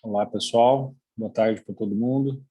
Olá, pessoal. Boa tarde para todo mundo.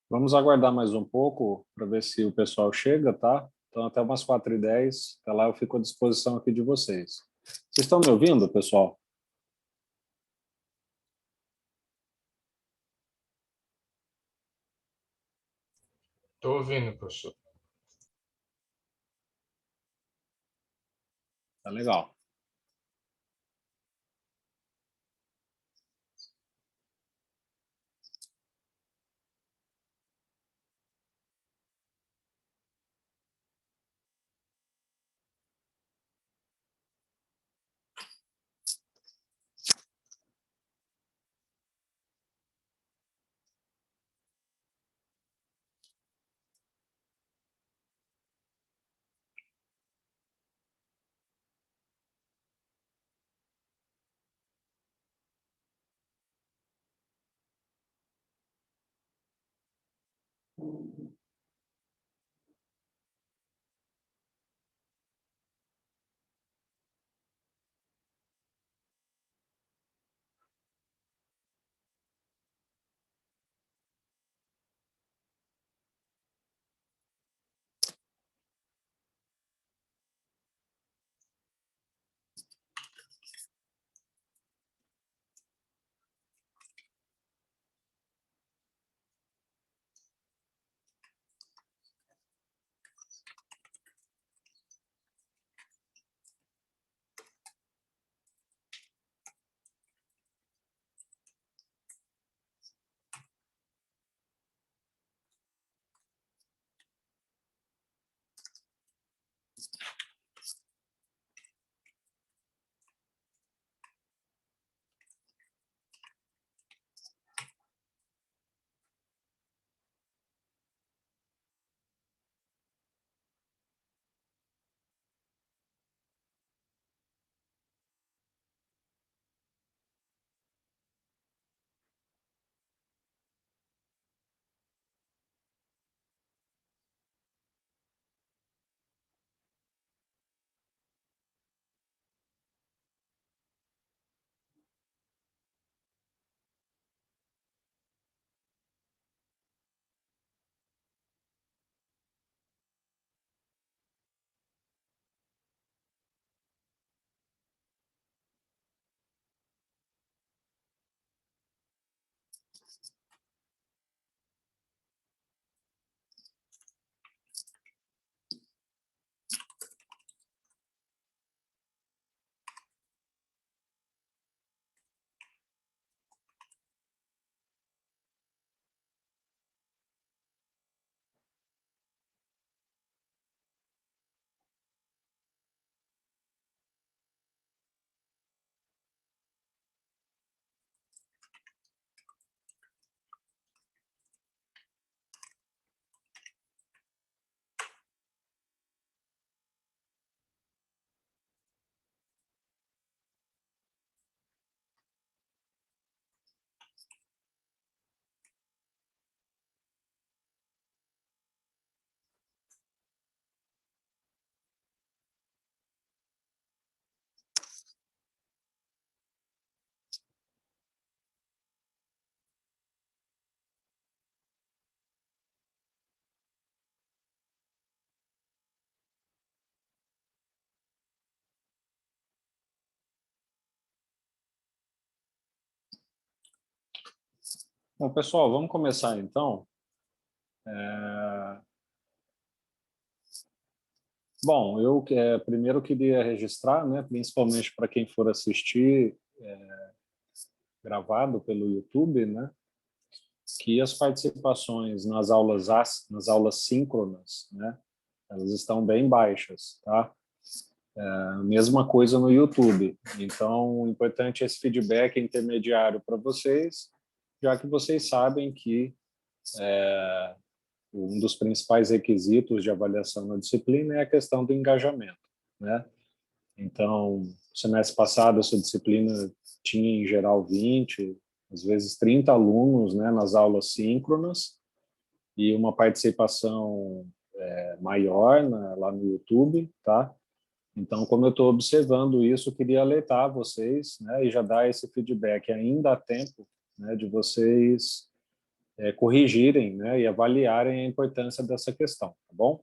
Vamos aguardar mais um pouco para ver se o pessoal chega, tá? Então, até umas 4h10, até lá eu fico à disposição aqui de vocês. Vocês estão me ouvindo, pessoal? Estou ouvindo, professor. Tá legal. Bom, pessoal, vamos começar então. Bom, eu primeiro queria registrar, né, principalmente para quem for assistir gravado pelo YouTube, né, que as participações nas aulas síncronas, né, elas estão bem baixas, tá? Mesma coisa no YouTube. Então, o importante é esse feedback intermediário para vocês, já que vocês sabem que um dos principais requisitos de avaliação na disciplina é a questão do engajamento, né? Então, semestre passado, essa disciplina tinha, em geral, 20, às vezes 30 alunos, né, nas aulas síncronas, e uma participação maior lá no YouTube, tá? Então, como eu estou observando isso, eu queria alertar vocês, né, e já dar esse feedback. Ainda há tempo, né, de vocês corrigirem, né, e avaliarem a importância dessa questão, tá bom?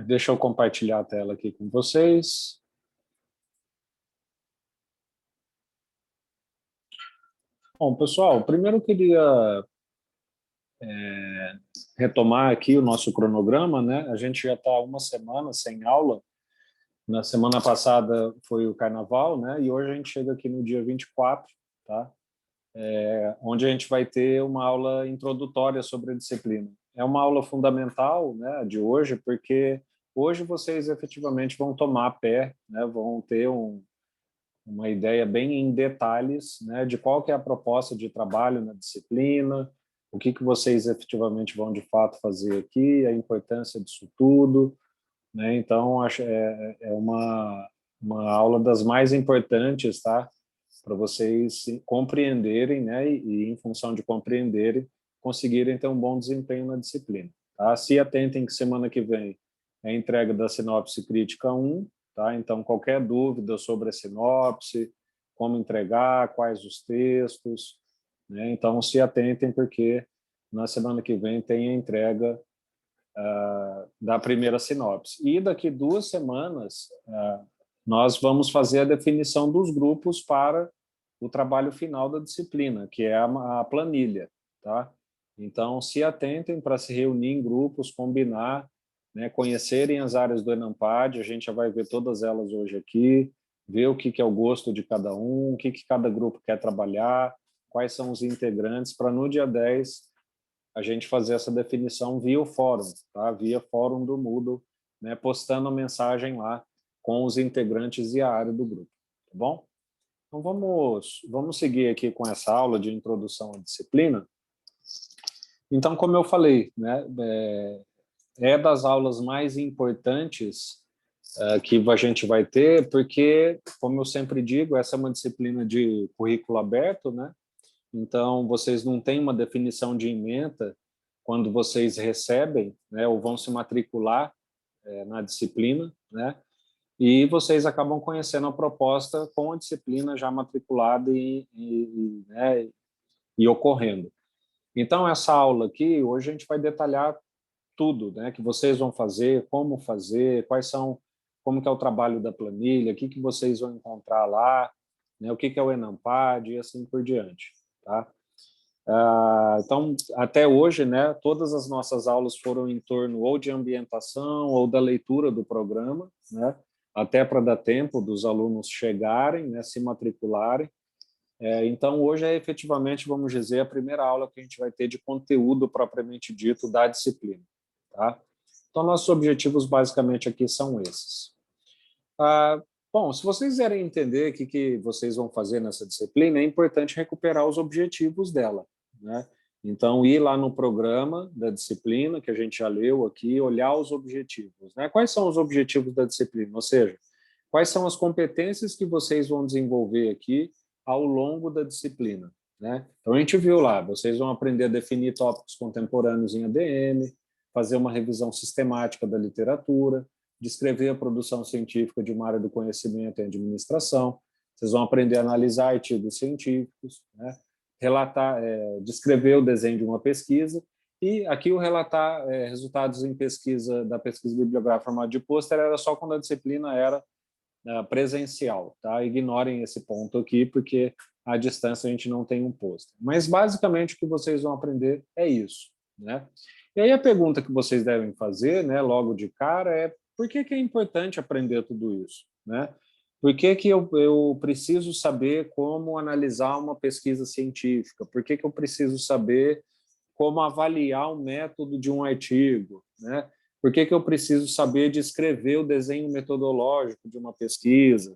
Deixa eu compartilhar a tela aqui com vocês. Bom, pessoal, primeiro eu queria retomar aqui o nosso cronograma, né? A gente já está uma semana sem aula. Na semana passada foi o Carnaval, né? E hoje a gente chega aqui no dia 24, tá? Onde a gente vai ter uma aula introdutória sobre a disciplina. É uma aula fundamental, né, de hoje, porque hoje vocês efetivamente vão tomar pé, né? Vão ter uma ideia bem em detalhes, né, de qual que é a proposta de trabalho na disciplina, o que vocês efetivamente vão de fato fazer aqui, a importância disso tudo, né? Então, acho uma aula das mais importantes, tá? Para vocês compreenderem, né? E em função de compreenderem, conseguirem ter um bom desempenho na disciplina, tá? Se atentem que semana que vem é a entrega da sinopse crítica 1, tá? Então, qualquer dúvida sobre a sinopse, como entregar, quais os textos, né? Então, se atentem, porque na semana que vem tem a entrega da primeira sinopse. E daqui 2 semanas, nós vamos fazer a definição dos grupos para o trabalho final da disciplina, que é a planilha, tá? Então, se atentem para se reunir em grupos, combinar, né, conhecerem as áreas do ENAMPAD, a gente já vai ver todas elas hoje aqui, ver o que é o gosto de cada um, o que cada grupo quer trabalhar, quais são os integrantes, para no dia 10 a gente fazer essa definição via o fórum, tá? Via fórum do Moodle, né? Postando a mensagem lá com os integrantes e a área do grupo, tá bom? Então vamos seguir aqui com essa aula de introdução à disciplina. Então, como eu falei, né, é das aulas mais importantes que a gente vai ter, porque, como eu sempre digo, essa é uma disciplina de currículo aberto, né? Então, vocês não têm uma definição de ementa quando vocês recebem, né, ou vão se matricular na disciplina, né? E vocês acabam conhecendo a proposta com a disciplina já matriculada né, e ocorrendo. Então, essa aula aqui, hoje a gente vai detalhar tudo, né, que vocês vão fazer, quais são, como que é o trabalho da planilha, o que vocês vão encontrar lá, né, o que é o ENAMPAD e assim por diante, tá? Então, até hoje, né, todas as nossas aulas foram em torno ou de ambientação ou da leitura do programa, né, até para dar tempo dos alunos chegarem, né, se matricularem. Então, hoje é efetivamente, vamos dizer, a primeira aula que a gente vai ter de conteúdo propriamente dito da disciplina, tá? Então, nossos objetivos basicamente aqui são esses. Bom, se vocês quiserem entender o que vocês vão fazer nessa disciplina, é importante recuperar os objetivos dela, né? Então, ir lá no programa da disciplina, que a gente já leu aqui, olhar os objetivos, né? Quais são os objetivos da disciplina? Ou seja, quais são as competências que vocês vão desenvolver aqui ao longo da disciplina, né? Então, a gente viu lá, vocês vão aprender a definir tópicos contemporâneos em ADM, fazer uma revisão sistemática da literatura, descrever a produção científica de uma área do conhecimento e administração. Vocês vão aprender a analisar artigos científicos, né? Relatar, descrever o desenho de uma pesquisa, e aqui o relatar resultados em pesquisa, da pesquisa bibliográfica formato de pôster, era só quando a disciplina era presencial, tá? Ignorem esse ponto aqui, porque à distância a gente não tem um pôster. Mas, basicamente, o que vocês vão aprender é isso, né? E aí a pergunta que vocês devem fazer, né, logo de cara, é por que é importante aprender tudo isso, né? Por que que eu preciso saber como analisar uma pesquisa científica? Por que que eu preciso saber como avaliar o método de um artigo, né? Por que que eu preciso saber descrever o desenho metodológico de uma pesquisa?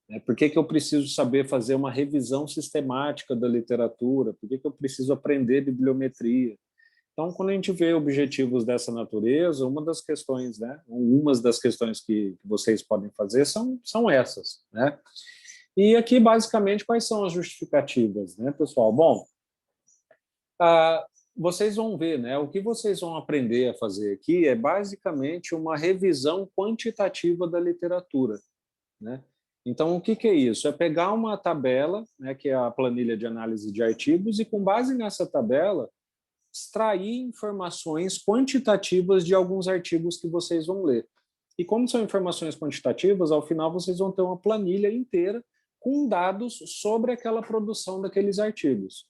Né? Por que que eu preciso saber fazer uma revisão sistemática da literatura? Por que que eu preciso aprender bibliometria? Então, quando a gente vê objetivos dessa natureza, uma das questões, né, umas das questões que vocês podem fazer são essas, né? E aqui, basicamente, quais são as justificativas, né, pessoal? Bom, vocês vão ver, né? O que vocês vão aprender a fazer aqui é basicamente uma revisão quantitativa da literatura, né? Então, o que que é isso? É pegar uma tabela, né, que é a planilha de análise de artigos, e com base nessa tabela, extrair informações quantitativas de alguns artigos que vocês vão ler. E como são informações quantitativas, ao final vocês vão ter uma planilha inteira com dados sobre aquela produção daqueles artigos.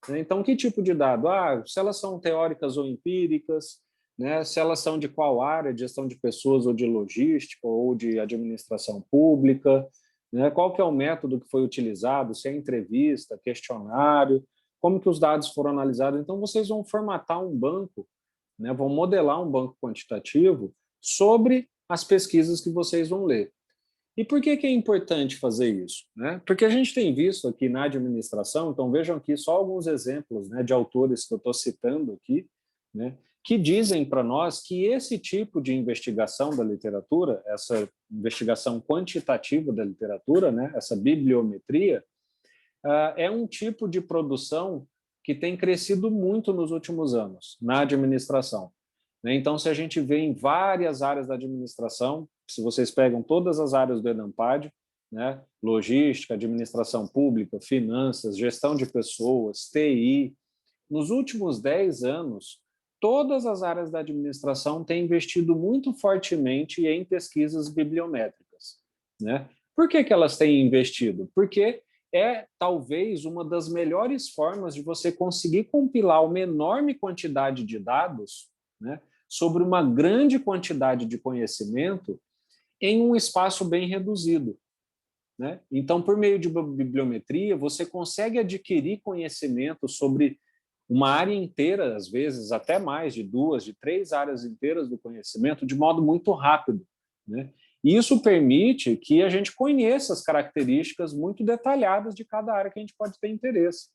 Então, que tipo de dado? Se elas são teóricas ou empíricas, né? Se elas são de qual área, de gestão de pessoas ou de logística ou de administração pública, né? Qual que é o método que foi utilizado, se é entrevista, questionário, como que os dados foram analisados. Então, vocês vão formatar um banco, né? Vão modelar um banco quantitativo sobre as pesquisas que vocês vão ler. E por que que é importante fazer isso? Né? Porque a gente tem visto aqui na administração, então vejam aqui só alguns exemplos, né, de autores que eu estou citando aqui, né, que dizem para nós que esse tipo de investigação da literatura, essa investigação quantitativa da literatura, né, essa bibliometria, é um tipo de produção que tem crescido muito nos últimos anos na administração. Então, se a gente vê em várias áreas da administração, se vocês pegam todas as áreas do ENAMPAD, né, logística, administração pública, finanças, gestão de pessoas, TI, nos últimos 10 anos, todas as áreas da administração têm investido muito fortemente em pesquisas bibliométricas. Né? Por que que elas têm investido? Porque é talvez uma das melhores formas de você conseguir compilar uma enorme quantidade de dados, né, sobre uma grande quantidade de conhecimento em um espaço bem reduzido. Né? Então, por meio de bibliometria, você consegue adquirir conhecimento sobre uma área inteira, às vezes até mais de 2, de 3 áreas inteiras do conhecimento, de modo muito rápido. Né? E isso permite que a gente conheça as características muito detalhadas de cada área que a gente pode ter interesse.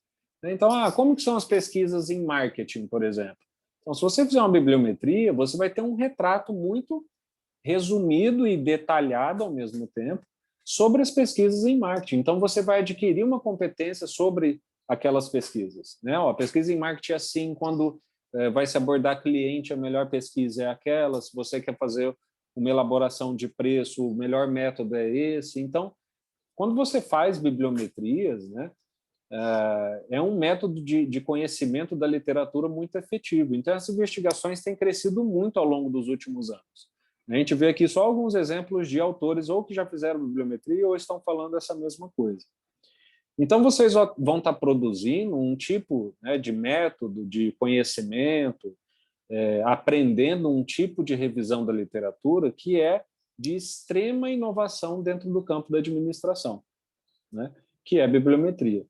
Então, como que são as pesquisas em marketing, por exemplo? Então, se você fizer uma bibliometria, você vai ter um retrato muito resumido e detalhado ao mesmo tempo sobre as pesquisas em marketing. Então, você vai adquirir uma competência sobre aquelas pesquisas. Né? A pesquisa em marketing é assim, quando vai se abordar cliente, a melhor pesquisa é aquela, se você quer fazer uma elaboração de preço, o melhor método é esse. Então, quando você faz bibliometrias, né, é um método de conhecimento da literatura muito efetivo. Então, essas investigações têm crescido muito ao longo dos últimos anos. A gente vê aqui só alguns exemplos de autores ou que já fizeram bibliometria ou estão falando essa mesma coisa. Então, vocês vão estar produzindo um tipo, né, de método, de conhecimento, aprendendo um tipo de revisão da literatura que é de extrema inovação dentro do campo da administração, né, que é a bibliometria.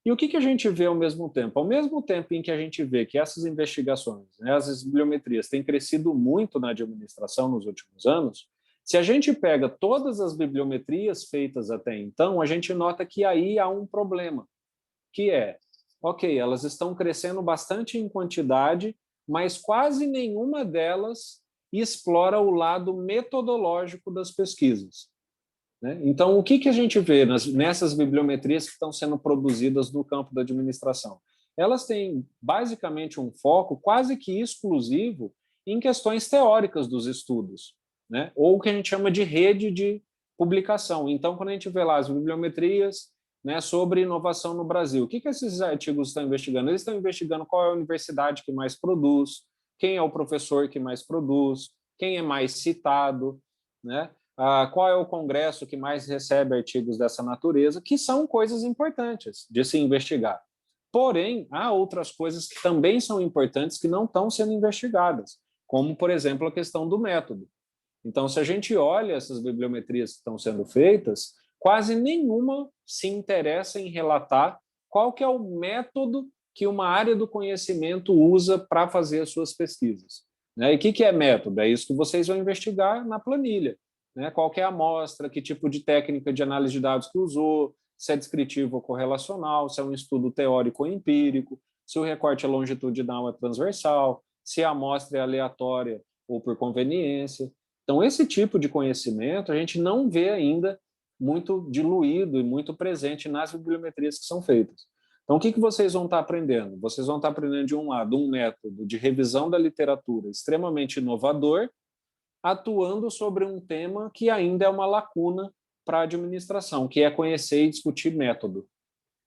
E o que a gente vê ao mesmo tempo? Ao mesmo tempo em que a gente vê que essas investigações, né, as bibliometrias, têm crescido muito na administração nos últimos anos, se a gente pega todas as bibliometrias feitas até então, a gente nota que aí há um problema, que é, ok, elas estão crescendo bastante em quantidade, mas quase nenhuma delas explora o lado metodológico das pesquisas. Né? Então, o que a gente vê nessas bibliometrias que estão sendo produzidas no campo da administração? Elas têm, basicamente, um foco quase que exclusivo em questões teóricas dos estudos, né? Ou o que a gente chama de rede de publicação. Então, quando a gente vê lá as bibliometrias, né, sobre inovação no Brasil, o que esses artigos estão investigando? Eles estão investigando qual é a universidade que mais produz, quem é o professor que mais produz, quem é mais citado, né? Qual é o congresso que mais recebe artigos dessa natureza, que são coisas importantes de se investigar. Porém, há outras coisas que também são importantes que não estão sendo investigadas, como, por exemplo, a questão do método. Então, se a gente olha essas bibliometrias que estão sendo feitas, quase nenhuma se interessa em relatar qual que é o método que uma área do conhecimento usa para fazer as suas pesquisas. Né? E o que é método? É isso que vocês vão investigar na planilha. Né? Qual que é a amostra, que tipo de técnica de análise de dados que usou, se é descritivo ou correlacional, se é um estudo teórico ou empírico, se o recorte é longitudinal ou transversal, se a amostra é aleatória ou por conveniência. Então, esse tipo de conhecimento a gente não vê ainda muito diluído e muito presente nas bibliometrias que são feitas. Então, o que vocês vão estar aprendendo? Vocês vão estar aprendendo, de um lado, um método de revisão da literatura extremamente inovador, atuando sobre um tema que ainda é uma lacuna para a administração, que é conhecer e discutir método.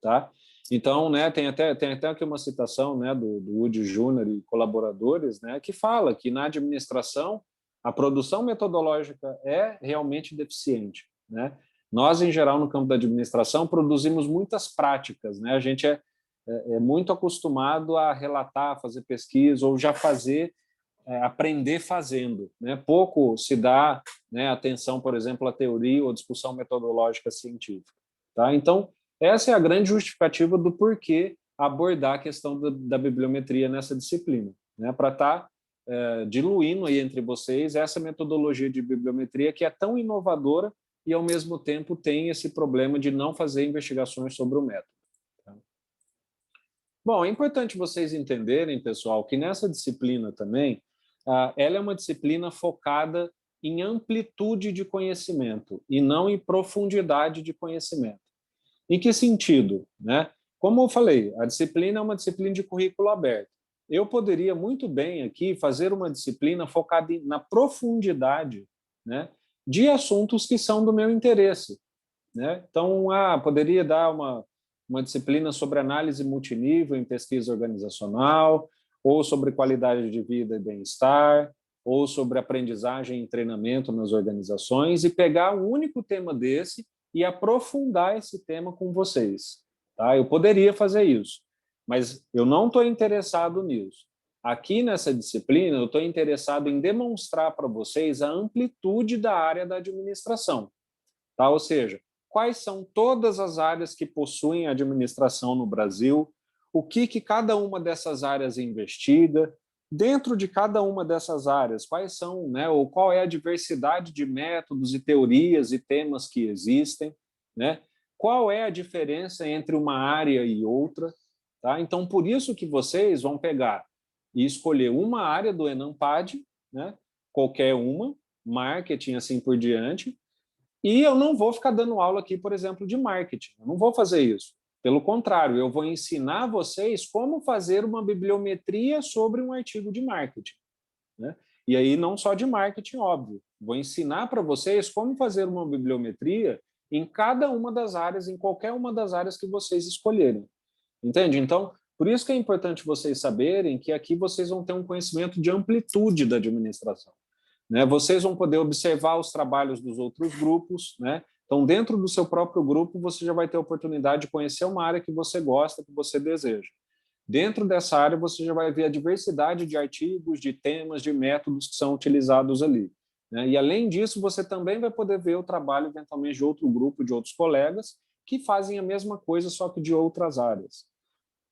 Tá? Então, né, tem até aqui uma citação, né, do Woody Júnior e colaboradores, né, que fala que na administração a produção metodológica é realmente deficiente. Né? Nós, em geral, no campo da administração, produzimos muitas práticas. Né? A gente é muito acostumado a relatar, fazer pesquisa ou já fazer, aprender fazendo. Né? Pouco se dá, né, atenção, por exemplo, à teoria ou discussão metodológica científica. Tá? Então, essa é a grande justificativa do porquê abordar a questão da bibliometria nessa disciplina, né? Para estar diluindo aí entre vocês essa metodologia de bibliometria que é tão inovadora e, ao mesmo tempo, tem esse problema de não fazer investigações sobre o método. Tá? Bom, é importante vocês entenderem, pessoal, que nessa disciplina também, ela é uma disciplina focada em amplitude de conhecimento e não em profundidade de conhecimento. Em que sentido? Né? Como eu falei, a disciplina é uma disciplina de currículo aberto. Eu poderia muito bem aqui fazer uma disciplina focada na profundidade, né, de assuntos que são do meu interesse. Né? Então, poderia dar uma disciplina sobre análise multinível em pesquisa organizacional, ou sobre qualidade de vida e bem-estar, ou sobre aprendizagem e treinamento nas organizações, e pegar um único tema desse e aprofundar esse tema com vocês. Tá? Eu poderia fazer isso, mas eu não estou interessado nisso. Aqui nessa disciplina, eu estou interessado em demonstrar para vocês a amplitude da área da administração. Tá? Ou seja, quais são todas as áreas que possuem administração no Brasil, o que cada uma dessas áreas investiga, dentro de cada uma dessas áreas, quais são, né, ou qual é a diversidade de métodos e teorias e temas que existem, né? Qual é a diferença entre uma área e outra. Tá? Então, por isso que vocês vão pegar e escolher uma área do ENAMPAD, né, qualquer uma, marketing, assim por diante, e eu não vou ficar dando aula aqui, por exemplo, de marketing. Eu não vou fazer isso. Pelo contrário, eu vou ensinar vocês como fazer uma bibliometria sobre um artigo de marketing. Né? E aí, não só de marketing, óbvio. Vou ensinar para vocês como fazer uma bibliometria em cada uma das áreas, em qualquer uma das áreas que vocês escolherem. Entende? Então, por isso que é importante vocês saberem que aqui vocês vão ter um conhecimento de amplitude da administração. Né? Vocês vão poder observar os trabalhos dos outros grupos. Né? Então, dentro do seu próprio grupo, você já vai ter a oportunidade de conhecer uma área que você gosta, que você deseja. Dentro dessa área, você já vai ver a diversidade de artigos, de temas, de métodos que são utilizados ali. Né? E, além disso, você também vai poder ver o trabalho, eventualmente, de outro grupo, de outros colegas, que fazem a mesma coisa, só que de outras áreas.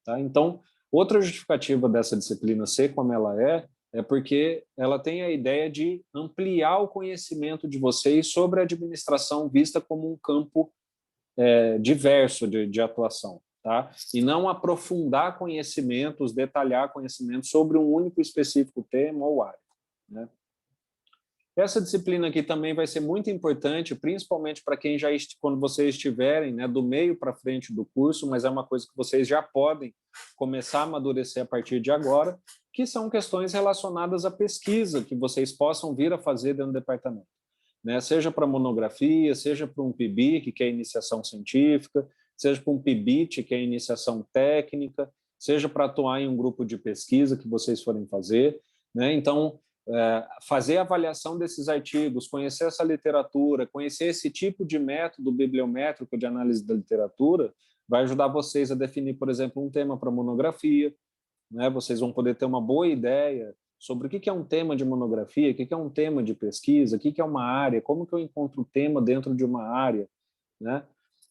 Tá? Então, outra justificativa dessa disciplina ser como ela é porque ela tem a ideia de ampliar o conhecimento de vocês sobre a administração vista como um campo diverso de atuação. Tá? E não aprofundar conhecimentos, detalhar conhecimentos sobre um único específico tema ou área. Né? Essa disciplina aqui também vai ser muito importante, principalmente para quem quando vocês estiverem, né, do meio para frente do curso, mas é uma coisa que vocês já podem começar a amadurecer a partir de agora, que são questões relacionadas à pesquisa que vocês possam vir a fazer dentro do departamento. Né? Seja para monografia, seja para um PIBIC, que é iniciação científica, seja para um PIBIT, que é iniciação técnica, seja para atuar em um grupo de pesquisa que vocês forem fazer. Né? Então, fazer a avaliação desses artigos, conhecer essa literatura, conhecer esse tipo de método bibliométrico de análise da literatura, vai ajudar vocês a definir, por exemplo, um tema para monografia. Né? Vocês vão poder ter uma boa ideia sobre o que é um tema de monografia, o que é um tema de pesquisa, o que é uma área, como que eu encontro o tema dentro de uma área. né?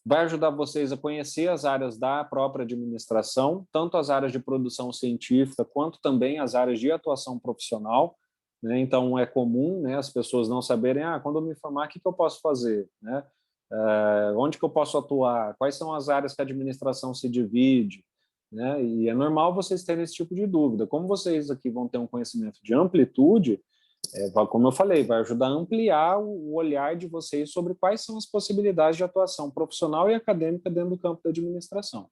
Vai ajudar vocês a conhecer as áreas da própria administração, tanto as áreas de produção científica, quanto também as áreas de atuação profissional, né? Então, é comum, né, as pessoas não saberem, quando eu me formar, o que eu posso fazer, né? Onde que eu posso atuar? Quais são as áreas que a administração se divide? Né? E é normal vocês terem esse tipo de dúvida. Como vocês aqui vão ter um conhecimento de amplitude, como eu falei, vai ajudar a ampliar o olhar de vocês sobre quais são as possibilidades de atuação profissional e acadêmica dentro do campo da administração,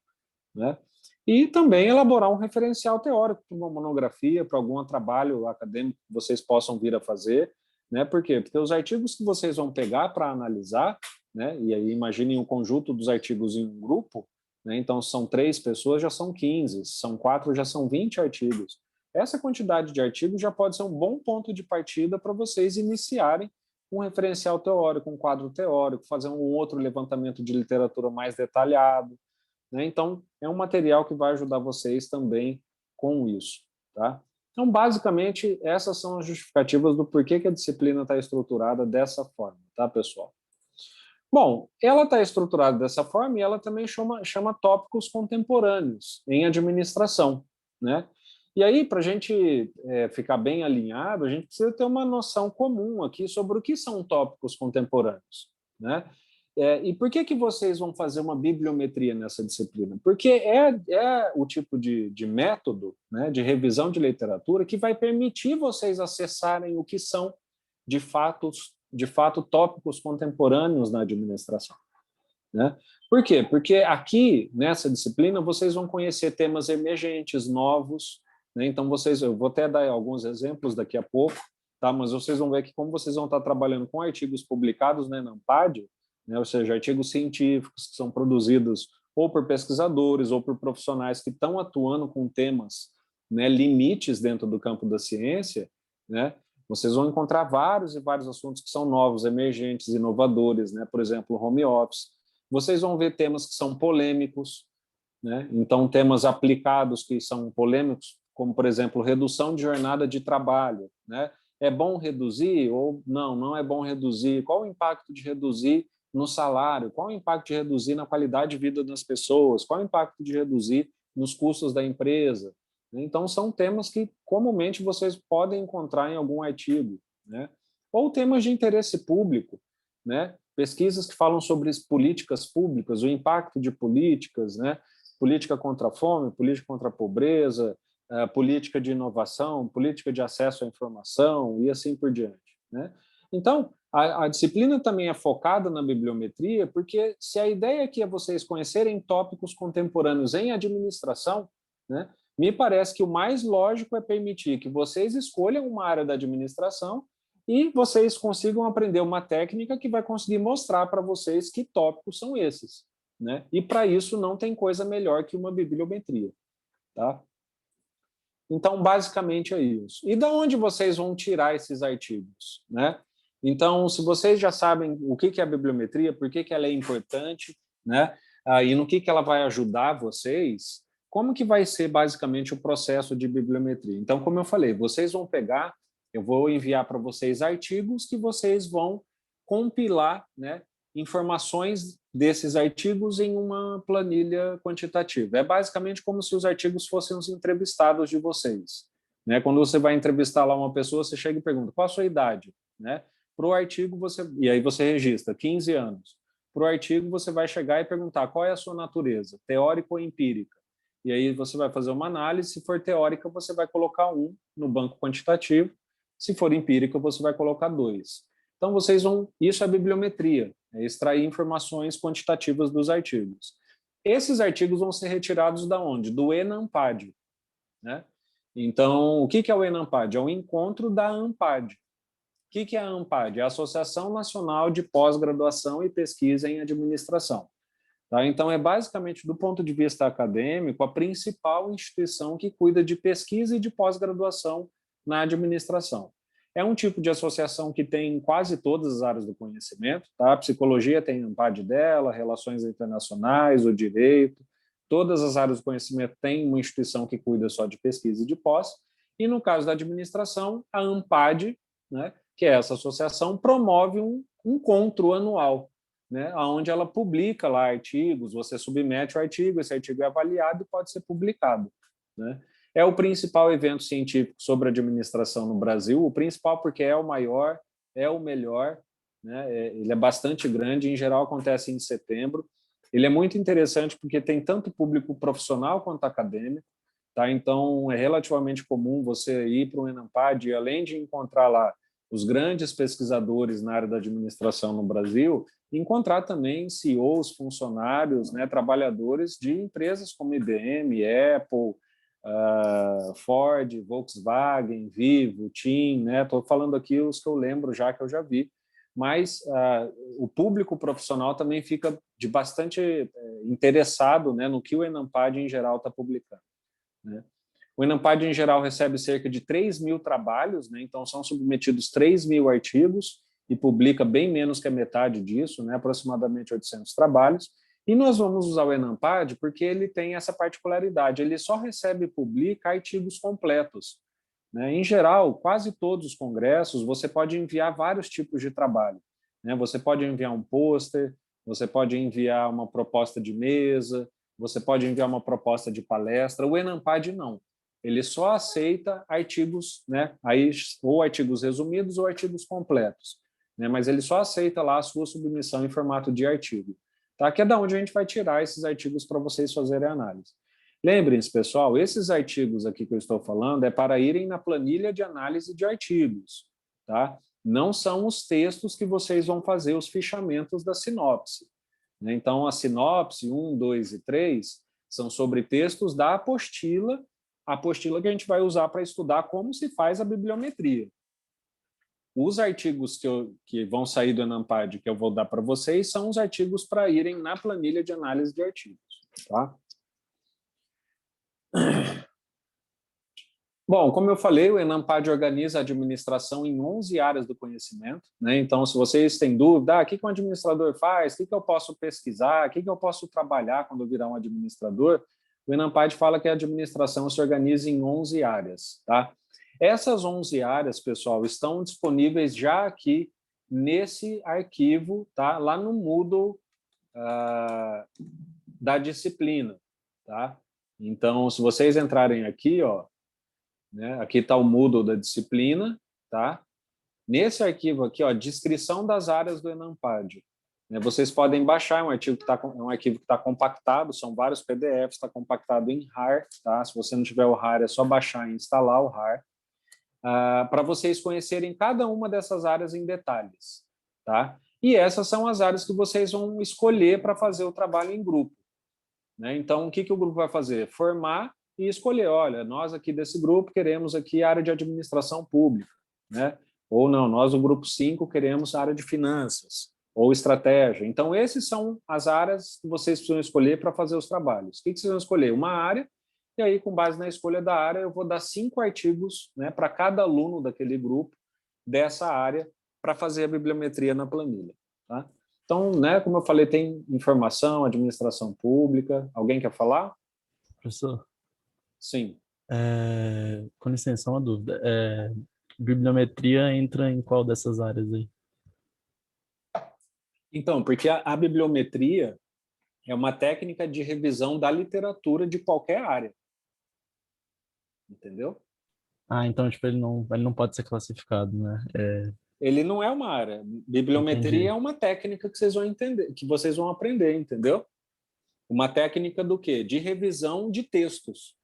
né? E também elaborar um referencial teórico para uma monografia, para algum trabalho acadêmico que vocês possam vir a fazer, né? Por quê? Porque os artigos que vocês vão pegar para analisar, né? E aí imaginem um conjunto dos artigos em um grupo, né? Então são 3 pessoas, já são 15, são 4, já são 20 artigos. Essa quantidade de artigos já pode ser um bom ponto de partida para vocês iniciarem um referencial teórico, um quadro teórico, fazer um outro levantamento de literatura mais detalhado, né? Então, é um material que vai ajudar vocês também com isso, tá? Então, basicamente, essas são as justificativas do porquê que a disciplina está estruturada dessa forma, tá, pessoal? Bom, ela está estruturada dessa forma e ela também chama tópicos contemporâneos em administração, né? E aí, para a gente ficar bem alinhado, a gente precisa ter uma noção comum aqui sobre o que são tópicos contemporâneos, né? E por que vocês vão fazer uma bibliometria nessa disciplina? Porque é o tipo de método, né, de revisão de literatura que vai permitir vocês acessarem o que são, de fato, tópicos contemporâneos na administração, né? Por quê? Porque aqui, nessa disciplina, vocês vão conhecer temas emergentes, novos, né? Então, eu vou até dar alguns exemplos daqui a pouco, tá? Mas vocês vão ver que como vocês vão estar trabalhando com artigos publicados, né, na ANPAD, né, ou seja, artigos científicos que são produzidos ou por pesquisadores ou por profissionais que estão atuando com temas, né, limites dentro do campo da ciência, né? Vocês vão encontrar vários e vários assuntos que são novos, emergentes, inovadores, né? Por exemplo, home office. Vocês vão ver temas que são polêmicos, né? Então, temas aplicados que são polêmicos, como, por exemplo, redução de jornada de trabalho, né? É bom reduzir ou não é bom reduzir? Qual o impacto de reduzir no salário? Qual o impacto de reduzir na qualidade de vida das pessoas? Qual o impacto de reduzir nos custos da empresa? Então, são temas que comumente vocês podem encontrar em algum artigo, né? Ou temas de interesse público, né? Pesquisas que falam sobre políticas públicas, o impacto de políticas, né? Política contra a fome, política contra a pobreza, política de inovação, política de acesso à informação e assim por diante, né? Então, a disciplina também é focada na bibliometria, porque se a ideia aqui é vocês conhecerem tópicos contemporâneos em administração, né? Me parece que o mais lógico é permitir que vocês escolham uma área da administração e vocês consigam aprender uma técnica que vai conseguir mostrar para vocês que tópicos são esses, né? E para isso não tem coisa melhor que uma bibliometria, tá? Então, basicamente é isso. E da onde vocês vão tirar esses artigos, né? Então, se vocês já sabem o que é a bibliometria, por que ela é importante, né? E no que ela vai ajudar vocês, como que vai ser basicamente o processo de bibliometria? Então, como eu falei, vocês vão pegar, eu vou enviar para vocês artigos que vocês vão compilar, né, informações desses artigos em uma planilha quantitativa. É basicamente como se os artigos fossem os entrevistados de vocês, né? Quando você vai entrevistar lá uma pessoa, você chega e pergunta: qual a sua idade, né? Para o artigo, e aí você registra 15 anos. Para o artigo, você vai chegar e perguntar qual é a sua natureza, teórica ou empírica. E aí você vai fazer uma análise. Se for teórica, você vai colocar 1 no banco quantitativo. Se for empírica, você vai colocar 2. Então, isso é bibliometria, é extrair informações quantitativas dos artigos. Esses artigos vão ser retirados da onde? Do ENAMPAD, né? Então, o que é o ENAMPAD? É o encontro da ANPAD. O que é a ANPAD? É a Associação Nacional de Pós-Graduação e Pesquisa em Administração. Tá? Então, é basicamente, do ponto de vista acadêmico, a principal instituição que cuida de pesquisa e de pós-graduação na administração. É um tipo de associação que tem quase todas as áreas do conhecimento, tá? A psicologia tem a ANPAD dela, relações internacionais, o direito, todas as áreas do conhecimento têm uma instituição que cuida só de pesquisa e de pós, e no caso da administração, a ANPAD, né, que é essa associação, promove um encontro anual, né, onde ela publica lá artigos, você submete o artigo, esse artigo é avaliado e pode ser publicado, né? É o principal evento científico sobre administração no Brasil, o principal porque é o maior, é o melhor, né? Ele é bastante grande, em geral acontece em setembro. Ele é muito interessante porque tem tanto público profissional quanto acadêmico, tá? Então, é relativamente comum você ir para o Enampad e, além de encontrar lá os grandes pesquisadores na área da administração no Brasil, encontrar também CEOs, funcionários, né, trabalhadores de empresas como IBM, Apple, Ford, Volkswagen, Vivo, TIM, né? Estou falando aqui os que eu lembro já, que eu já vi, mas o público profissional também fica de bastante interessado, né, no que o Enampad em geral está publicando, né? O Enampad em geral recebe cerca de 3.000 trabalhos, né? Então são submetidos 3.000 artigos e publica bem menos que a metade disso, né? Aproximadamente 800 trabalhos. E nós vamos usar o Enampad porque ele tem essa particularidade, ele só recebe e publica artigos completos, né? Em geral, quase todos os congressos, você pode enviar vários tipos de trabalho, né? Você pode enviar um pôster, você pode enviar uma proposta de mesa, você pode enviar uma proposta de palestra. O Enampad não. Ele só aceita artigos, né? Aí, ou artigos resumidos ou artigos completos, né? Mas ele só aceita lá a sua submissão em formato de artigo. Tá? Que é da onde a gente vai tirar esses artigos para vocês fazerem análise. Lembrem-se, pessoal, esses artigos aqui que eu estou falando é para irem na planilha de análise de artigos, tá? Não são os textos que vocês vão fazer os fichamentos da sinopse, né? Então, a sinopse 1, 2 e 3 são sobre textos da apostila, a apostila que a gente vai usar para estudar como se faz a bibliometria. Os artigos que vão sair do Enampad, que eu vou dar para vocês, são os artigos para irem na planilha de análise de artigos, tá? Bom, como eu falei, o Enampad organiza a administração em 11 áreas do conhecimento, né? Então, se vocês têm dúvida, o que um administrador faz, o que eu posso pesquisar, o que eu posso trabalhar quando eu virar um administrador, o Enampad fala que a administração se organiza em 11 áreas, tá? Essas 11 áreas, pessoal, estão disponíveis já aqui nesse arquivo, tá? Lá no Moodle da disciplina, tá? Então, se vocês entrarem aqui, ó, né, aqui está o Moodle da disciplina, tá? Nesse arquivo aqui, ó, descrição das áreas do Enampad, né, vocês podem baixar, um arquivo que está compactado, são vários PDFs, está compactado em RAR, tá? Se você não tiver o RAR, é só baixar e instalar o RAR, para vocês conhecerem cada uma dessas áreas em detalhes, tá? E essas são as áreas que vocês vão escolher para fazer o trabalho em grupo, né? Então, o que o grupo vai fazer? Formar e escolher, olha, nós aqui desse grupo queremos aqui a área de administração pública, né? Ou não, nós do grupo 5 queremos a área de finanças ou estratégia. Então, essas são as áreas que vocês precisam escolher para fazer os trabalhos. O que vocês vão escolher? Uma área, e aí, com base na escolha da área, eu vou dar 5 artigos, né, para cada aluno daquele grupo dessa área para fazer a bibliometria na planilha, tá? Então, né, como eu falei, tem informação, administração pública. Alguém quer falar? Professor, Sim. com licença, uma dúvida. Bibliometria entra em qual dessas áreas aí? Então, porque a bibliometria é uma técnica de revisão da literatura de qualquer área. Entendeu? Então, tipo, ele não pode ser classificado, né? Ele não é uma área. Bibliometria Entendi. é uma técnica que vocês vão entender, que vocês vão aprender, entendeu? Uma técnica do quê? De revisão de textos.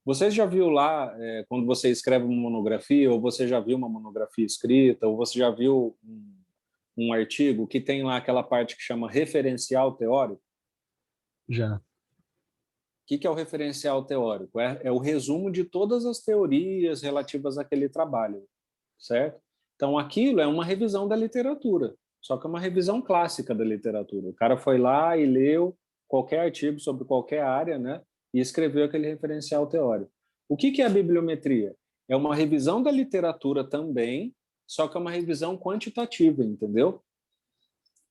Vocês já viu lá, quando você escreve uma monografia, ou você já viu uma monografia escrita, ou você já viu um artigo que tem lá aquela parte que chama referencial teórico? Já. O que é o referencial teórico? É o resumo de todas as teorias relativas àquele trabalho, certo? Então, aquilo é uma revisão da literatura, só que é uma revisão clássica da literatura. O cara foi lá e leu qualquer artigo sobre qualquer área, né, e escreveu aquele referencial teórico. O que é a bibliometria? É uma revisão da literatura também, só que é uma revisão quantitativa, entendeu?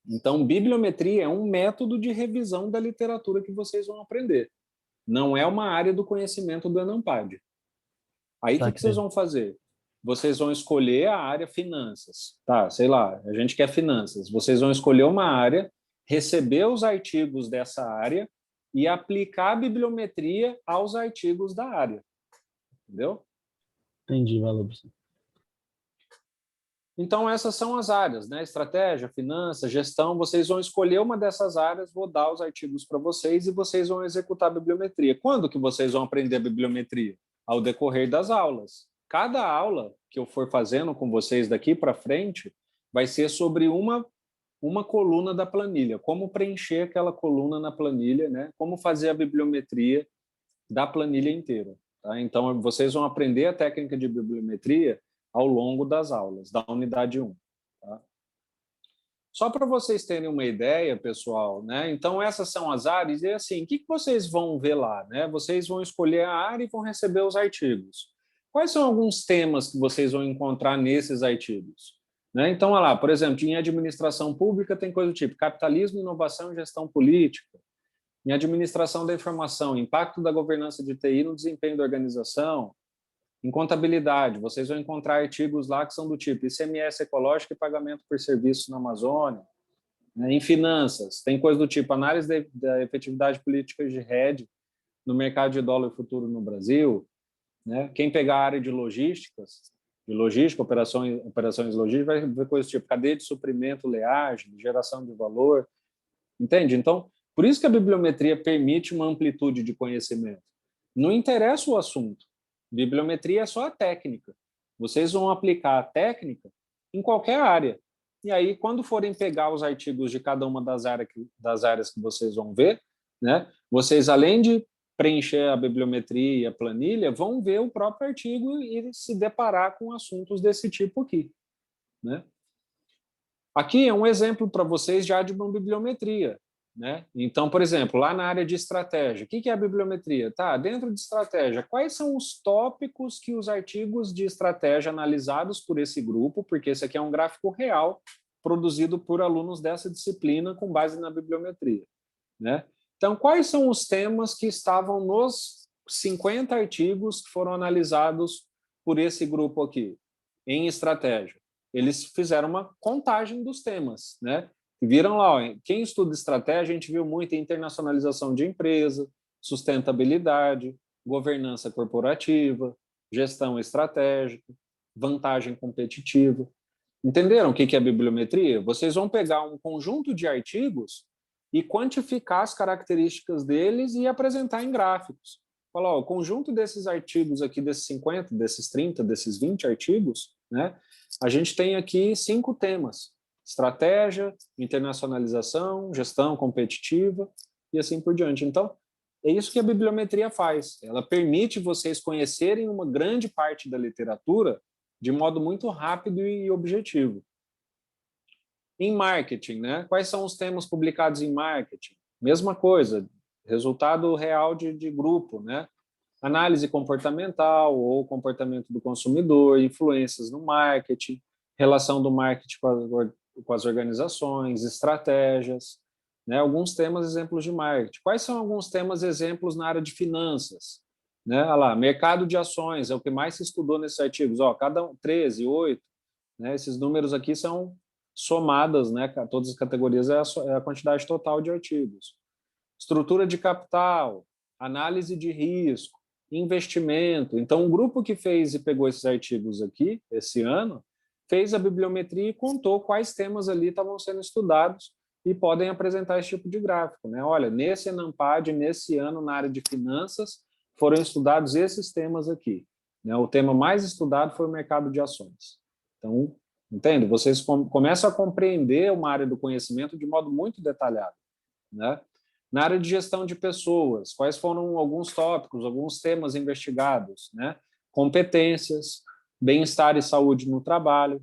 Então, bibliometria é um método de revisão da literatura que vocês vão aprender. Não é uma área do conhecimento do Enampad. Aí, o que vocês vão fazer? vocês vão escolher a área finanças. Tá, sei lá, a gente quer finanças. Vocês vão escolher uma área, receber os artigos dessa área e aplicar a bibliometria aos artigos da área. Entendeu? Entendi, valeu, professor. Então, essas são as áreas, né? Estratégia, finanças, gestão. Vocês vão escolher uma dessas áreas, vou dar os artigos para vocês e vocês vão executar a bibliometria. Quando que vocês vão aprender a bibliometria? Ao decorrer das aulas. Cada aula que eu for fazendo com vocês daqui para frente vai ser sobre uma coluna da planilha, como preencher aquela coluna na planilha, né? Como fazer a bibliometria da planilha inteira. Tá? Então, vocês vão aprender a técnica de bibliometria ao longo das aulas, da unidade 1. Tá? Só para vocês terem uma ideia, pessoal, né? Então, essas são as áreas, e assim, o que vocês vão ver lá? Né? Vocês vão escolher a área e vão receber os artigos. Quais são alguns temas que vocês vão encontrar nesses artigos? Né? Então, olha lá, por exemplo, em administração pública tem coisa do tipo capitalismo, inovação e gestão política. Em administração da informação, impacto da governança de TI no desempenho da organização. Em contabilidade, vocês vão encontrar artigos lá que são do tipo ICMS ecológico e pagamento por serviço na Amazônia. Em finanças, tem coisa do tipo análise da efetividade política de rede no mercado de dólar futuro no Brasil. Né? Quem pegar a área de logística, operações logísticas, vai ver coisa do tipo cadeia de suprimento, leagem, geração de valor. Entende? Então, por isso que a bibliometria permite uma amplitude de conhecimento. Não interessa o assunto. Bibliometria é só a técnica. Vocês vão aplicar a técnica em qualquer área. E aí, quando forem pegar os artigos de cada uma das áreas que vocês vão ver, né, vocês, além de preencher a bibliometria e a planilha, vão ver o próprio artigo e se deparar com assuntos desse tipo aqui. Né? Aqui é um exemplo para vocês já de uma bibliometria. Né? Então, por exemplo, lá na área de estratégia, o que é a bibliometria? Tá, dentro de estratégia, quais são os tópicos que os artigos de estratégia analisados por esse grupo, porque esse aqui é um gráfico real produzido por alunos dessa disciplina com base na bibliometria. Né? Então, quais são os temas que estavam nos 50 artigos que foram analisados por esse grupo aqui, em estratégia? Eles fizeram uma contagem dos temas, né? Viram lá, ó, quem estuda estratégia, a gente viu muito internacionalização de empresa, sustentabilidade, governança corporativa, gestão estratégica, vantagem competitiva. Entenderam o que é bibliometria? Vocês vão pegar um conjunto de artigos e quantificar as características deles e apresentar em gráficos. Falar, ó, o conjunto desses artigos aqui, desses 50, desses 30, desses 20 artigos, né, a gente tem aqui 5 temas. Estratégia, internacionalização, gestão competitiva e assim por diante. Então, é isso que a bibliometria faz. Ela permite vocês conhecerem uma grande parte da literatura de modo muito rápido e objetivo. Em marketing, né? Quais são os temas publicados em marketing? Mesma coisa, resultado real de grupo, né? Análise comportamental ou comportamento do consumidor, influências no marketing, relação do marketing com as organizações, estratégias, né? Alguns temas exemplos de marketing. Quais são alguns temas exemplos na área de finanças? Né? Olha lá, mercado de ações é o que mais se estudou nesses artigos. Ó, cada 13, 8, né? Esses números aqui são somadas, né? Todas as categorias é a quantidade total de artigos. Estrutura de capital, análise de risco, investimento. Então, um grupo que fez e pegou esses artigos aqui, esse ano, fez a bibliometria e contou quais temas ali estavam sendo estudados e podem apresentar esse tipo de gráfico. Né? Olha, nesse ENAMPAD, nesse ano, na área de finanças, foram estudados esses temas aqui. Né? O tema mais estudado foi o mercado de ações. Então, entende? Vocês começam a compreender uma área do conhecimento de modo muito detalhado. Né? Na área de gestão de pessoas, quais foram alguns tópicos, alguns temas investigados? Né? Competências, bem-estar e saúde no trabalho,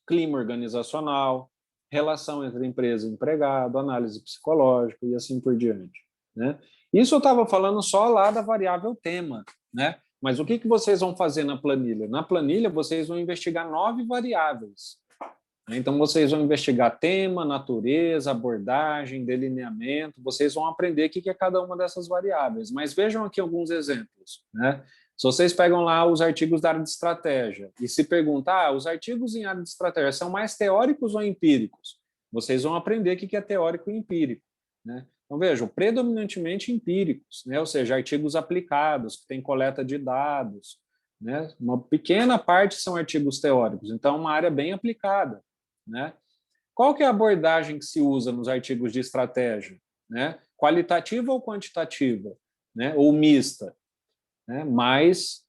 clima organizacional, relação entre empresa e empregado, análise psicológica e assim por diante. Né? Isso eu estava falando só lá da variável tema, né? Mas o que vocês vão fazer na planilha? Na planilha, vocês vão investigar 9 variáveis. Então, vocês vão investigar tema, natureza, abordagem, delineamento, vocês vão aprender o que é cada uma dessas variáveis. Mas vejam aqui alguns exemplos. Né? Se vocês pegam lá os artigos da área de estratégia e se perguntar, os artigos em área de estratégia são mais teóricos ou empíricos? Vocês vão aprender o que é teórico e empírico, né? Então, vejam, predominantemente empíricos, né? Ou seja, artigos aplicados, que têm coleta de dados, né? Uma pequena parte são artigos teóricos, então uma área bem aplicada, né? Qual que é a abordagem que se usa nos artigos de estratégia, né? Qualitativa ou quantitativa, né? Ou mista, né? Mais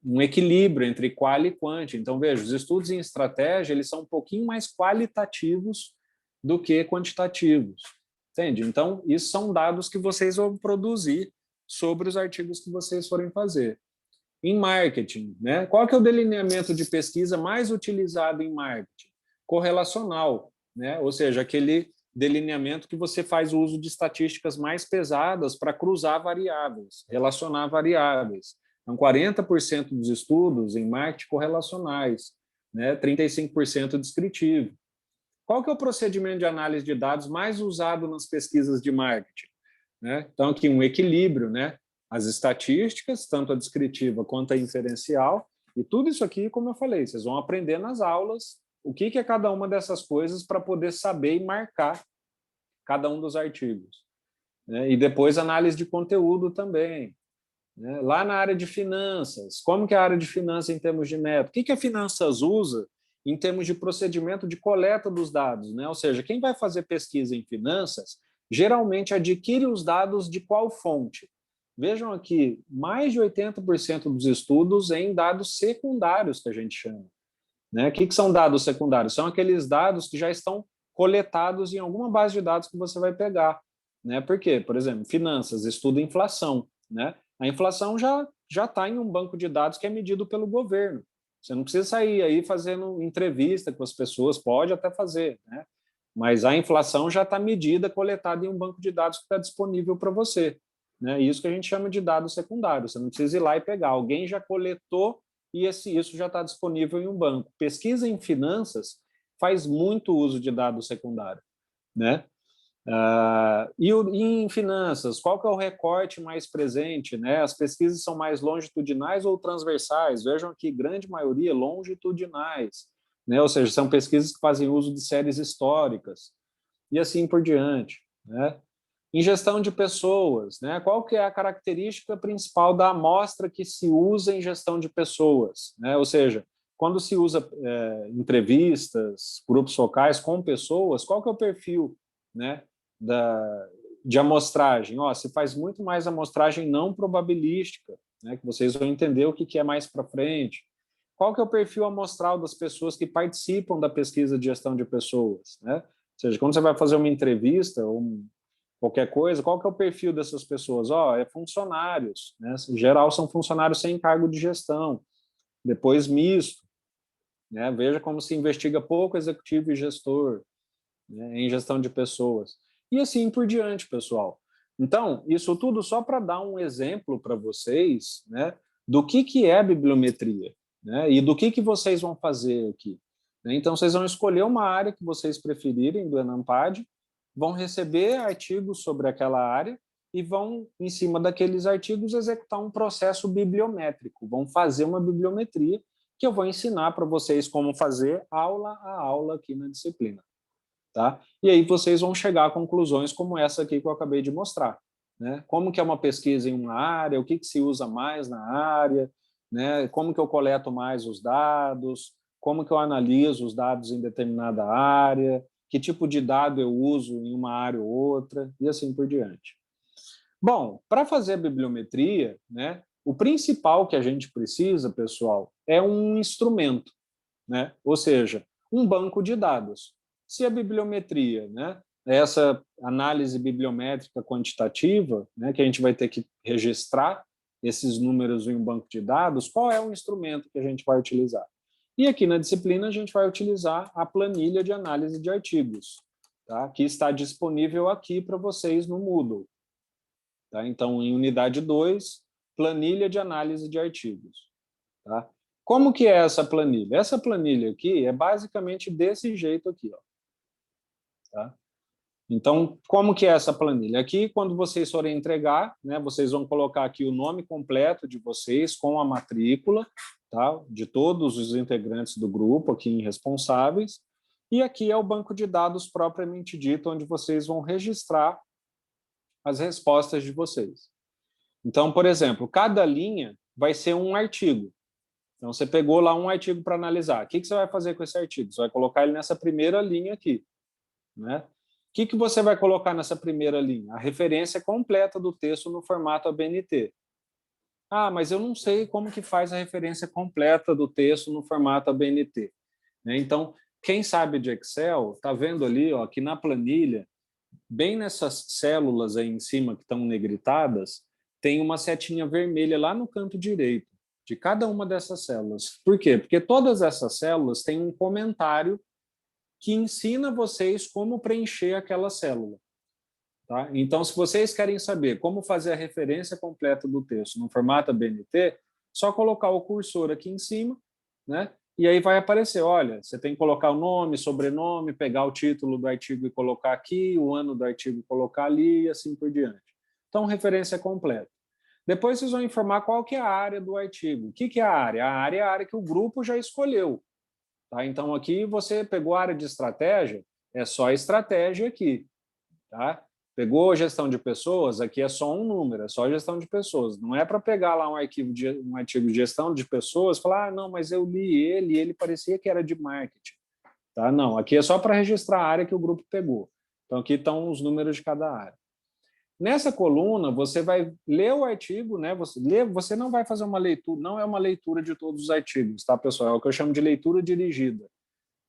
um equilíbrio entre qual e quant. Então, veja, os estudos em estratégia eles são um pouquinho mais qualitativos do que quantitativos, entende? Então, isso são dados que vocês vão produzir sobre os artigos que vocês forem fazer. Em marketing, né? Qual que é o delineamento de pesquisa mais utilizado em marketing? Correlacional, né? Ou seja, aquele delineamento que você faz o uso de estatísticas mais pesadas para cruzar variáveis, relacionar variáveis. Então, 40% dos estudos em marketing correlacionais, né? 35% descritivo. Qual que é o procedimento de análise de dados mais usado nas pesquisas de marketing, né? Então, aqui um equilíbrio, né? As estatísticas, tanto a descritiva quanto a inferencial, e tudo isso aqui, como eu falei, vocês vão aprender nas aulas o que é cada uma dessas coisas para poder saber e marcar cada um dos artigos, né? E depois análise de conteúdo também, né? Lá na área de finanças, como que é a área de finanças em termos de método? O que a finanças usa em termos de procedimento de coleta dos dados, né? Ou seja, quem vai fazer pesquisa em finanças geralmente adquire os dados de qual fonte? Vejam aqui, mais de 80% dos estudos em dados secundários, que a gente chama, né? O que são dados secundários? São aqueles dados que já estão coletados em alguma base de dados que você vai pegar, né? Por quê? Por exemplo, finanças, estuda inflação, né? A inflação já está em um banco de dados que é medido pelo governo. Você não precisa sair aí fazendo entrevista com as pessoas, pode até fazer, né? Mas a inflação já está medida, coletada em um banco de dados que está disponível para você, né? Isso que a gente chama de dados secundários. Você não precisa ir lá e pegar. Alguém já coletou e isso já está disponível em um banco. Pesquisa em finanças faz muito uso de dados secundários, né? E em finanças, qual que é o recorte mais presente, né? As pesquisas são mais longitudinais ou transversais? Vejam aqui, grande maioria longitudinais, né? Ou seja, são pesquisas que fazem uso de séries históricas e assim por diante, né? Em gestão de pessoas, né? Qual que é a característica principal da amostra que se usa em gestão de pessoas, né? Ou seja, quando se usa entrevistas, grupos focais com pessoas, qual que é o perfil, né, de amostragem? Se faz muito mais amostragem não probabilística, né, que vocês vão entender o que é mais para frente. Qual que é o perfil amostral das pessoas que participam da pesquisa de gestão de pessoas, né? Ou seja, quando você vai fazer uma entrevista ou qualquer coisa, qual que é o perfil dessas pessoas? É funcionários, né? Em geral são funcionários sem cargo de gestão, depois misto, né? Veja como se investiga pouco executivo e gestor, né, em gestão de pessoas. E assim por diante, pessoal. Então, isso tudo só para dar um exemplo para vocês, né, do que é a bibliometria, né, e do que vocês vão fazer aqui. Então, vocês vão escolher uma área que vocês preferirem do Enampad, vão receber artigos sobre aquela área e vão, em cima daqueles artigos, executar um processo bibliométrico, vão fazer uma bibliometria que eu vou ensinar para vocês como fazer aula a aula aqui na disciplina. Tá? E aí vocês vão chegar a conclusões como essa aqui que eu acabei de mostrar, né? Como que é uma pesquisa em uma área, o que se usa mais na área, né? Como que eu coleto mais os dados, como que eu analiso os dados em determinada área, que tipo de dado eu uso em uma área ou outra, e assim por diante. Bom, para fazer a bibliometria, né, o principal que a gente precisa, pessoal, é um instrumento, né? Ou seja, um banco de dados. Se a bibliometria, né, essa análise bibliométrica quantitativa, né, que a gente vai ter que registrar esses números em um banco de dados, qual é o instrumento que a gente vai utilizar? E aqui na disciplina a gente vai utilizar a planilha de análise de artigos, tá? Que está disponível aqui para vocês no Moodle. Tá? Então, em unidade 2, planilha de análise de artigos. Tá? Como que é essa planilha? Essa planilha aqui é basicamente desse jeito aqui. Tá? Então, como que é essa planilha? Aqui, quando vocês forem entregar, né, vocês vão colocar aqui o nome completo de vocês com a matrícula, tá, de todos os integrantes do grupo aqui em responsáveis, e aqui é o banco de dados propriamente dito, onde vocês vão registrar as respostas de vocês. Então, por exemplo, cada linha vai ser um artigo. Então, você pegou lá um artigo para analisar. O que você vai fazer com esse artigo? Você vai colocar ele nessa primeira linha aqui, né? O que você vai colocar nessa primeira linha? A referência completa do texto no formato ABNT. Ah, mas eu não sei como que faz a referência completa do texto no formato ABNT. Então, quem sabe de Excel, está vendo ali, ó, que na planilha, bem nessas células aí em cima que estão negritadas, tem uma setinha vermelha lá no canto direito de cada uma dessas células. Por quê? Porque todas essas células têm um comentário que ensina vocês como preencher aquela célula. Tá? Então, se vocês querem saber como fazer a referência completa do texto no formato ABNT, só colocar o cursor aqui em cima, né? E aí vai aparecer, olha, você tem que colocar o nome, sobrenome, pegar o título do artigo e colocar aqui, o ano do artigo e colocar ali, e assim por diante. Então, referência completa. Depois vocês vão informar qual que é a área do artigo. O que é a área? A área é a área que o grupo já escolheu. Tá? Então, aqui você pegou a área de estratégia, é só estratégia aqui. Tá? Pegou gestão de pessoas, aqui é só um número, é só gestão de pessoas. Não é para pegar lá um artigo de gestão de pessoas e falar, ah, não, mas eu li ele e ele parecia que era de marketing. Tá? Não, aqui é só para registrar a área que o grupo pegou. Então, aqui estão os números de cada área. Nessa coluna, você vai ler o artigo, né? Você não vai fazer uma leitura, não é uma leitura de todos os artigos, tá, pessoal? É o que eu chamo de leitura dirigida.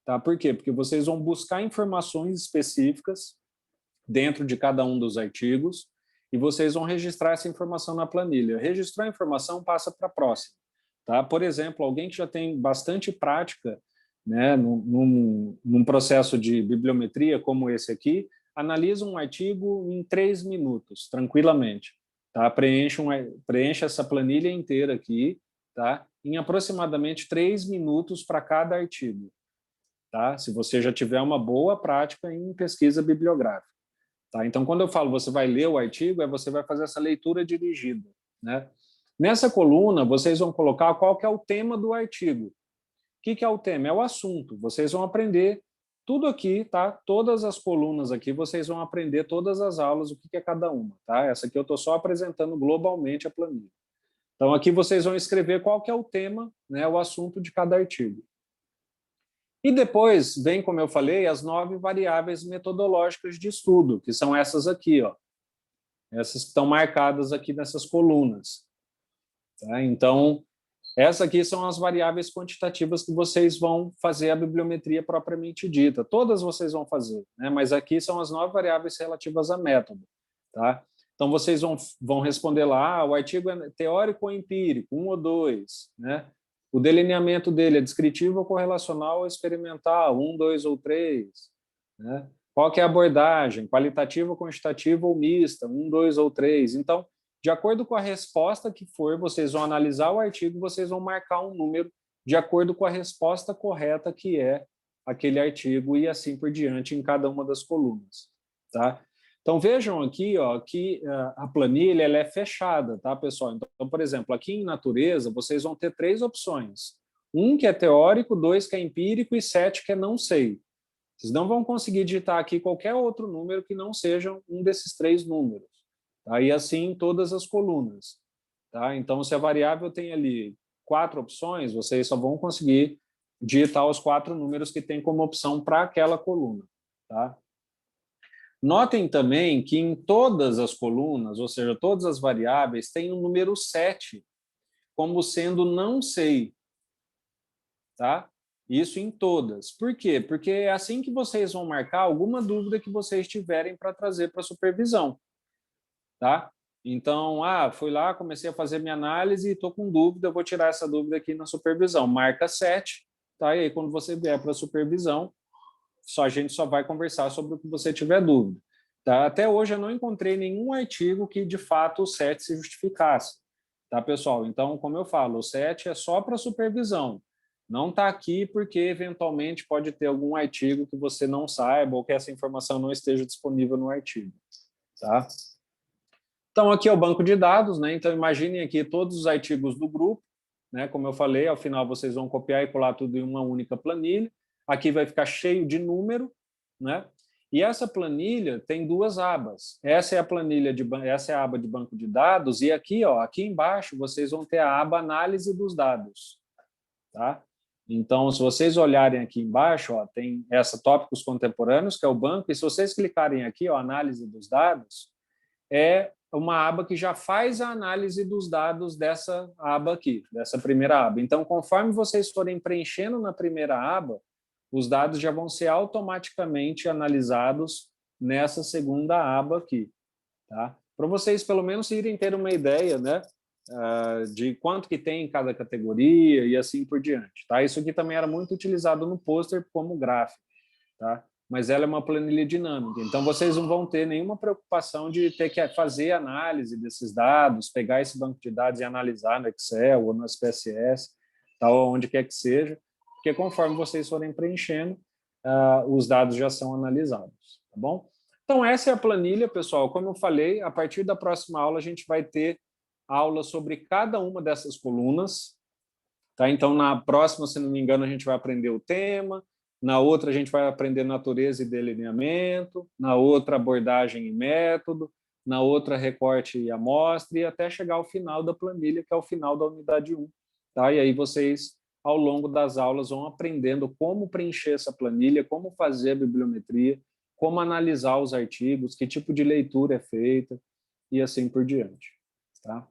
Tá? Por quê? Porque vocês vão buscar informações específicas dentro de cada um dos artigos e vocês vão registrar essa informação na planilha. Registrou a informação, passa para a próxima. Tá? Por exemplo, alguém que já tem bastante prática, né, num processo de bibliometria como esse aqui, analisa um artigo em 3 minutos, tranquilamente. Tá? Preenche essa planilha inteira aqui, tá? Em aproximadamente 3 minutos para cada artigo. Tá? Se você já tiver uma boa prática em pesquisa bibliográfica. Tá? Então, quando eu falo você vai ler o artigo, você vai fazer essa leitura dirigida. Né? Nessa coluna, vocês vão colocar qual que é o tema do artigo. O que é o tema? É o assunto. Vocês vão aprender tudo aqui, tá? Todas as colunas aqui, vocês vão aprender todas as aulas, o que é cada uma. Tá? Essa aqui eu estou só apresentando globalmente a planilha. Então, aqui vocês vão escrever qual que é o tema, né, o assunto de cada artigo. E depois vem, como eu falei, as 9 variáveis metodológicas de estudo, que são essas aqui, ó. Essas que estão marcadas aqui nessas colunas. Tá? Então, essas aqui são as variáveis quantitativas que vocês vão fazer a bibliometria propriamente dita. Todas vocês vão fazer, né? Mas aqui são as 9 variáveis relativas a método. Tá? Então, vocês vão responder lá, o artigo é teórico ou empírico, 1 ou 2, né? O delineamento dele é descritivo ou correlacional ou experimental, 1, 2 ou 3. Né? Qual que é a abordagem? Qualitativa, quantitativa ou mista, 1, 2 ou 3. Então, de acordo com a resposta que for, vocês vão analisar o artigo, vocês vão marcar um número de acordo com a resposta correta que é aquele artigo e assim por diante em cada uma das colunas. Tá? Então, vejam aqui, ó, que a planilha ela é fechada, tá, pessoal? Então, por exemplo, aqui em natureza, vocês vão ter 3 opções. 1 que é teórico, 2 que é empírico e 7 que é não sei. Vocês não vão conseguir digitar aqui qualquer outro número que não seja um desses 3 números. Tá? E assim em todas as colunas. Tá? Então, se a variável tem ali 4 opções, vocês só vão conseguir digitar os 4 números que tem como opção para aquela coluna. Tá? Notem também que em todas as colunas, ou seja, todas as variáveis, tem o número 7 como sendo não sei. Tá? Isso em todas. Por quê? Porque é assim que vocês vão marcar alguma dúvida que vocês tiverem para trazer para a supervisão. Tá? Então, fui lá, comecei a fazer minha análise e estou com dúvida, vou tirar essa dúvida aqui na supervisão. Marca 7, tá? E aí quando você vier para a supervisão, a gente só vai conversar sobre o que você tiver dúvida. Tá? Até hoje eu não encontrei nenhum artigo que, de fato, o 7 se justificasse. Tá, pessoal? Então, como eu falo, o 7 é só para supervisão. Não está aqui porque, eventualmente, pode ter algum artigo que você não saiba ou que essa informação não esteja disponível no artigo. Tá? Então, aqui é o banco de dados, né? Então, imaginem aqui todos os artigos do grupo, né? Como eu falei, ao final vocês vão copiar e colar tudo em uma única planilha. Aqui vai ficar cheio de número, né? E essa planilha tem duas abas. Essa é a planilha essa é a aba de banco de dados e aqui, ó, aqui embaixo vocês vão ter a aba análise dos dados, tá? Então, se vocês olharem aqui embaixo, ó, tem essa tópicos contemporâneos, que é o banco, e se vocês clicarem aqui, ó, análise dos dados, é uma aba que já faz a análise dos dados dessa aba aqui, dessa primeira aba. Então, conforme vocês forem preenchendo na primeira aba, os dados já vão ser automaticamente analisados nessa segunda aba aqui, tá? Para vocês, pelo menos, irem ter uma ideia, né, de quanto que tem em cada categoria e assim por diante, tá? Isso aqui também era muito utilizado no pôster como gráfico, tá? Mas ela é uma planilha dinâmica, então vocês não vão ter nenhuma preocupação de ter que fazer análise desses dados, pegar esse banco de dados e analisar no Excel ou no SPSS, tal, onde quer que seja, porque conforme vocês forem preenchendo, os dados já são analisados, tá bom? Então, essa é a planilha, pessoal. Como eu falei, a partir da próxima aula a gente vai ter aula sobre cada uma dessas colunas, tá? Então, na próxima, se não me engano, a gente vai aprender o tema, na outra a gente vai aprender natureza e delineamento, na outra abordagem e método, na outra recorte e amostra, e até chegar ao final da planilha, que é o final da unidade 1. Tá? E aí vocês, ao longo das aulas, vão aprendendo como preencher essa planilha, como fazer a bibliometria, como analisar os artigos, que tipo de leitura é feita, e assim por diante. Tá?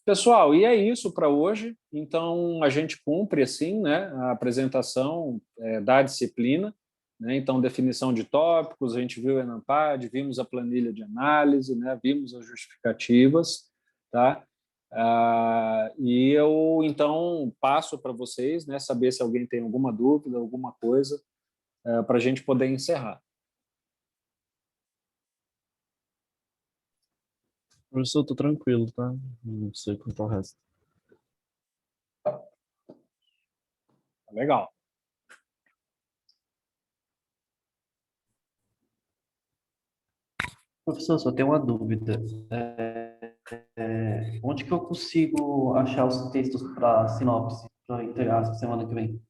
Pessoal, e é isso para hoje. Então, a gente cumpre, assim, né, a apresentação da disciplina, né? Então, definição de tópicos, a gente viu o ENAMPAD, vimos a planilha de análise, né, vimos as justificativas, tá? E eu, então, passo para vocês, né, saber se alguém tem alguma dúvida, alguma coisa, para a gente poder encerrar. Professor, tô tranquilo, tá? Não sei quanto ao resto. Legal. Professor, só tenho uma dúvida. Onde que eu consigo achar os textos para sinopse, para entregar essa semana que vem?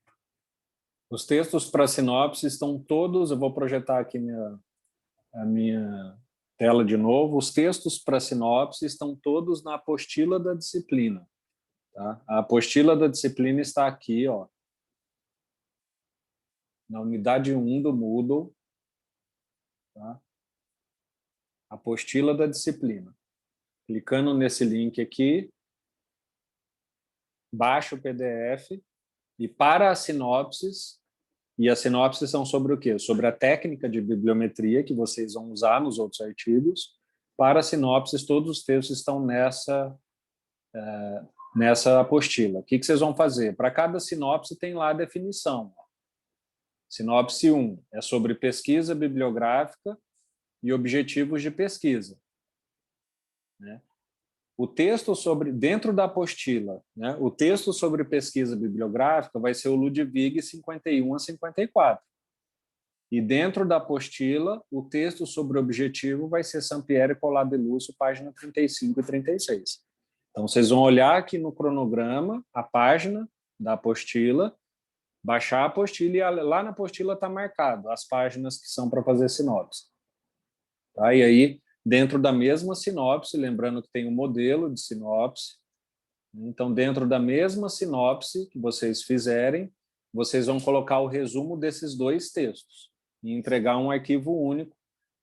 Os textos para sinopse estão todos, eu vou projetar aqui a minha tela de novo, os textos para sinopse estão todos na apostila da disciplina. Tá? A apostila da disciplina está aqui, ó, na unidade 1 do Moodle. Tá? Apostila da disciplina. Clicando nesse link aqui, baixa o PDF e para as sinopses, e as sinopses são sobre o quê? Sobre a técnica de bibliometria que vocês vão usar nos outros artigos. Para as sinopses, todos os textos estão nessa apostila. O que vocês vão fazer? Para cada sinopse tem lá a definição. Sinopse 1 é sobre pesquisa bibliográfica e objetivos de pesquisa. Né? O texto dentro da apostila, né? O texto sobre pesquisa bibliográfica vai ser o Ludwig 51 a 54. E dentro da apostila, o texto sobre objetivo vai ser Sampierre e Collard de Lúcio, página 35 e 36. Então, vocês vão olhar aqui no cronograma, a página da apostila, baixar a apostila e lá na apostila está marcado as páginas que são para fazer sinopse. Tá? E aí, dentro da mesma sinopse, lembrando que tem um modelo de sinopse, então, dentro da mesma sinopse que vocês fizerem, vocês vão colocar o resumo desses dois textos e entregar um arquivo único,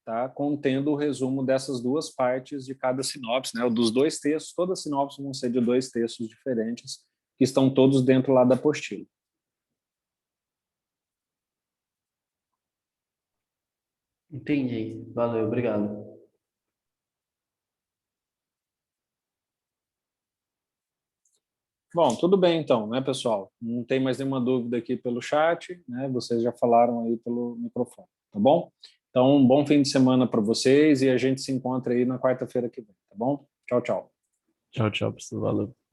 tá? Contendo o resumo dessas duas partes de cada sinopse, né? Dos dois textos, todas as sinopses vão ser de dois textos diferentes, que estão todos dentro lá da apostila. Entendi. Valeu, obrigado. Bom, tudo bem então, né, pessoal? Não tem mais nenhuma dúvida aqui pelo chat, né? Vocês já falaram aí pelo microfone, tá bom? Então, um bom fim de semana para vocês e a gente se encontra aí na quarta-feira que vem, tá bom? Tchau, tchau. Tchau, tchau, professor. Valeu.